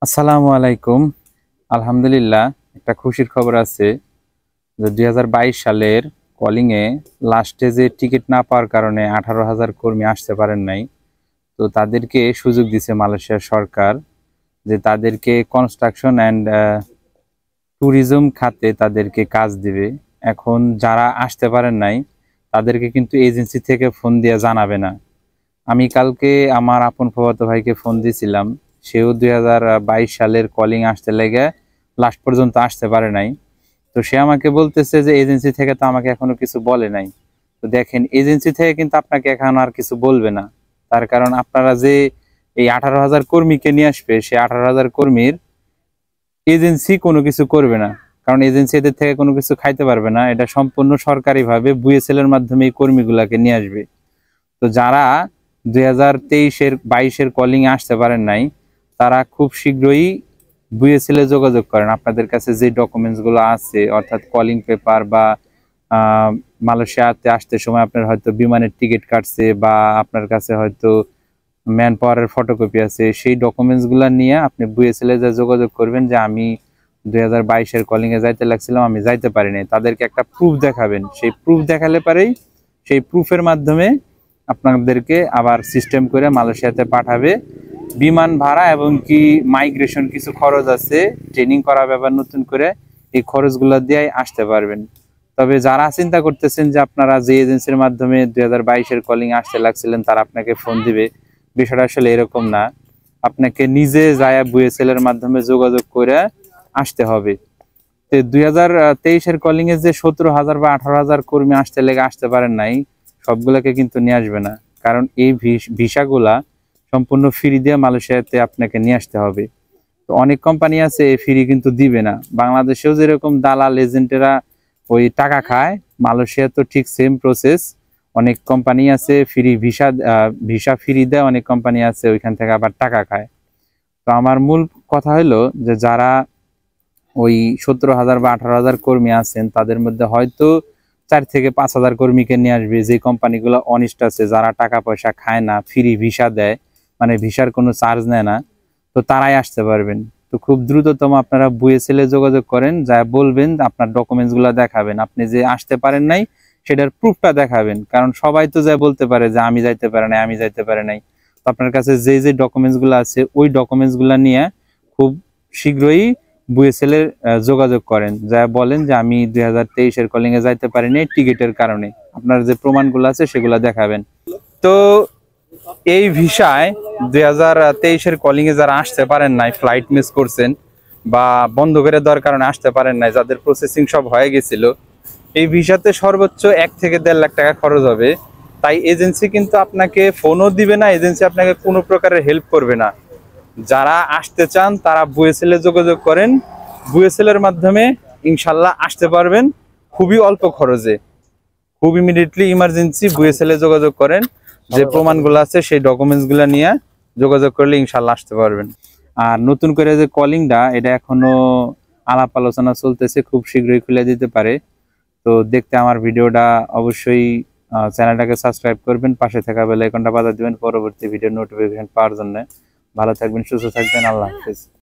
আসসালামু আলাইকুম। আলহামদুলিল্লাহ, একটা খুশির খবর আছে যে ২০২২ সালের কলিং এ লাস্টে যে টিকিট না পাওয়ার কারণে ১৮,০০০ কর্মী আসতে পারেন নাই। তো তাদেরকে সুযোগ দিছে মালয়েশিয়ার সরকার যে তাদেরকে কনস্ট্রাকশন অ্যান্ড ট্যুরিজম খাতে তাদেরকে কাজ দিবে। এখন যারা আসতে পারেন নাই তাদেরকে কিন্তু এজেন্সি থেকে ফোন দিয়ে জানাবে না। আমি কালকে আমার আপন ফুফাতো ভাইকে ফোন দিয়েছিলাম। সেও ২০২২ সালের কলিং আসতে লেগে লাস্ট পর্যন্ত আসতে পারে নাই। তো সে আমাকে বলতেছে যে এজেন্সি থেকে তো আমাকে এখনো কিছু বলে নাই। তো দেখেন, এজেন্সি থেকে কিন্তু আপনাকে এখন আর কিছু বলবে না। তার কারণ আপনারা যে এই ১৮,০০০ কর্মীকে নিয়ে আসবে, সে ১৮,০০০ কর্মীর এজেন্সি কোনো কিছু করবে না। কারণ এজেন্সি এদের থেকে কোনো কিছু খাইতে পারবে না। এটা সম্পূর্ণ সরকারিভাবে বুয়েসেলের মাধ্যমে এই কর্মীগুলাকে নিয়ে আসবে। তো যারা ২০২৩-২২ কলিং এ আসতে পারেন নাই, তারা খুব শীঘ্রই বুয়েসেলে যোগাযোগ করেন। আপনাদের কাছে যে ডকুমেন্টস গুলো আছে, অর্থাৎ কলিং পেপার বা মালয়েশিয়াতে আসতে সময় আপনার হয়তো বিমানের টিকিট কাটছে বা আপনার কাছে হয়তো ম্যান পাওয়ারের ফটোকপি আছে, সেই ডকুমেন্টস গুলা নিয়ে আপনি বুয়েসেলে যে যোগাযোগ করবেন যে আমি ২০২২ কলিং এ যাইতে লাগছিলাম, আমি যাইতে পারিনি। তাদেরকে একটা প্রুফ দেখাবেন। সেই প্রুফ দেখালে পারেই সেই প্রুফের মাধ্যমে আপনাদেরকে আবার সিস্টেম করে মালয়েশিয়াতে পাঠাবে। বিমান ভাড়া এবং কি মাইগ্রেশন কিছু খরচ আছে, ট্রেনিং করাবে আবার নতুন করে, এই খরচগুলো দিয়ে আসতে পারবেন। তবে যারা চিন্তা করতেছেন যে আপনারা যে এজেন্সির মাধ্যমে ২০২২ কলিং আসতে লাগছিলেন তারা আপনাকে ফোন দিবে, বিষয়টা আসলে এরকম না। আপনাকে নিজে যায় বুয়েসেলের মাধ্যমে যোগাযোগ করে আসতে হবে। তো ২০২৩ কলিং এ যে ১৭,০০০ বা ১৮,০০০ কর্মী আসতে লেগে আসতে পারেন নাই, সবগুলোকে কিন্তু নিয়ে আসবে না। কারণ এই ভিসাগুলা সম্পূর্ণ ফ্রি দিয়ে মালয়েশিয়াতে আপনাকে নিয়ে আসতে হবে। তো অনেক কোম্পানি আছে ফ্রি কিন্তু দিবে না। বাংলাদেশেও যেরকম দালাল এজেন্টেরা ওই টাকা খায়, মালয়েশিয়া তো ঠিক সেম প্রসেস। অনেক কোম্পানি আছে ফ্রি ভিসা ফ্রি দেয়, অনেক কোম্পানি আছে ওইখান থেকে আবার টাকা খায়। তো আমার মূল কথা হলো যে যারা ওই ১৭,০০০ বা ১৮,০০০ কর্মী আছেন, তাদের মধ্যে হয়তো ৪ থেকে ৫,০০০ কর্মীকে নিয়ে আসবে যে কোম্পানিগুলো অনিষ্ট আছে, যারা টাকা পয়সা খায় না, ফ্রি ভিসা দেয়, মানে ভিসার কোনো চার্জ নেয় না। তো তারাই আসতে পারবেন। তো খুব দ্রুততম আপনারা বুয়েসেলে যোগাযোগ করেন, যা বলবেন আপনার ডকুমেন্টসগুলো দেখাবেন, আপনি যে আসতে পারেন নাই সেটার প্রুফটা দেখাবেন। কারণ সবাই তো যা বলতে পারে যে আমি যাইতে পারি নাই, আমি যাইতে পারি নাই। তো আপনার কাছে যে যে ডকুমেন্টসগুলো আছে ওই ডকুমেন্টসগুলো নিয়ে খুব শীঘ্রই বুয়েসেলের যোগাযোগ করেন, যা বলেন যে আমি ২০২৩ কলিং এ যাইতে পারিনি টিকিটের কারণে। আপনার যে প্রমাণগুলো আছে সেগুলো দেখাবেন। তো এই ভিসায় ২০২৩ কলিং এ যারা আসতে পারেন নাই, ফ্লাইট মিস করছেন বা বন্ধ করে দেওয়ার কারণে আসতে পারেন নাই, যাদের প্রসেসিং সব হয়ে গেছিল, এই ভিসাতে সর্বোচ্চ ১ থেকে ১.৫ লাখ টাকা খরচ হবে। তাই এজেন্সি কিন্তু আপনাকে ফোনও দিবে না, এজেন্সি আপনাকে কোনো প্রকারের হেল্প করবে না। যারা আসতে চান তারা বুয়েসেলে যোগাযোগ করেন। বুয়েসেলের মাধ্যমে ইনশাল্লাহ আসতে পারবেন খুবই অল্প খরচে। খুব ইমিডিয়েটলি ইমার্জেন্সি বুয়েসেলে যোগাযোগ করেন, যে প্রমাণগুলো আছে সেই ডকুমেন্টসগুলো নিয়ে যোগাযোগ করলে ইনশাল্লাহ আসতে পারবেন। আর নতুন করে যে কলিংটা, এটা এখনো আলাপ আলোচনা চলতেছে, খুব শীঘ্রই খুলে দিতে পারে। তো দেখতে আমার ভিডিওটা অবশ্যই চ্যানেলটাকে সাবস্ক্রাইব করবেন, পাশে থাকা বেল আইকনটা বাজার দিবেন পরবর্তী ভিডিও নোটিফিকেশন পাওয়ার জন্য। ভালো থাকবেন, সুস্থ থাকবেন, আল্লাহ হাফেজ।